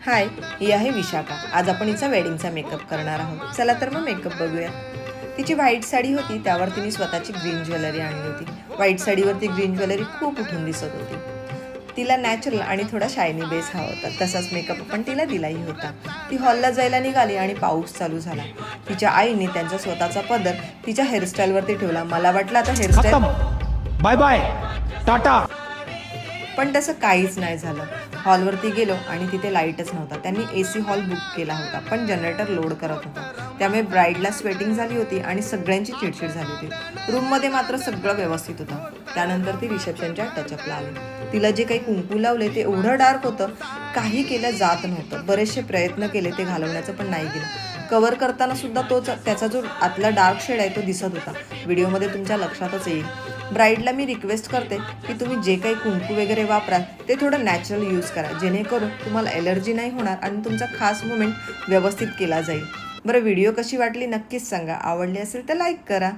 हाय, ही आहे विशाखा. आज आपण हिचा वेडिंगचा मेकअप करणार आहोत. चला तर मग मेकअप बघूया. तिची व्हाईट साडी होती, त्यावर तिने स्वतःची ग्रीन ज्वेलरी आणली होती. व्हाईट साडीवरती ग्रीन ज्वेलरी खूप उठून दिसत होती. तिला नॅचरल आणि थोडा शायनी बेस हवा होता. तसाच मेकअप पण तिला दिलाही होता. ती हॉलला जायला निघाली आणि पाऊस चालू झाला. तिच्या आईने त्यांचा स्वतःचा पदर तिच्या हेअरस्टाईलवरती ठेवला. मला वाटलं आता हेअरस्टाईल बाय बाय टाटा. पण तसं काहीच नाही झालं. हॉलवरती गेलो आणि तिथे लाईटच नव्हता. त्यांनी AC हॉल बुक केला होता, पण जनरेटर लोड करत होता. त्यामुळे ब्राईडला स्वेटिंग झाली होती आणि सगळ्यांची चिडचिड झाली होती. रूममध्ये मात्र सगळं व्यवस्थित होतं. त्यानंतर ती रिसेप्शनच्या टचअपला आली. तिला जे काही कुंकू लावले ते एवढं डार्क होतं, काही केलं जात नव्हतं. बरेचसे प्रयत्न केले ते घालवण्याचं, पण नाही गेलं. कव्हर करताना सुद्धा त्याचा जो आतला डार्क शेड आहे तो दिसत होता. व्हिडिओमध्ये तुमच्या लक्षातच येईल. ब्राईडला मी रिक्वेस्ट करते की तुम्ही जे काही कुंकू वगैरे वापराल ते थोडं नॅचरल यूज करा, जेणेकरून तुम्हाला एलर्जी नाही होणार आणि तुमचा खास मोमेंट व्यवस्थित केला जाईल. बरं, व्हिडिओ कशी वाटली नक्कीच सांगा. आवडली असेल तर लाईक करा.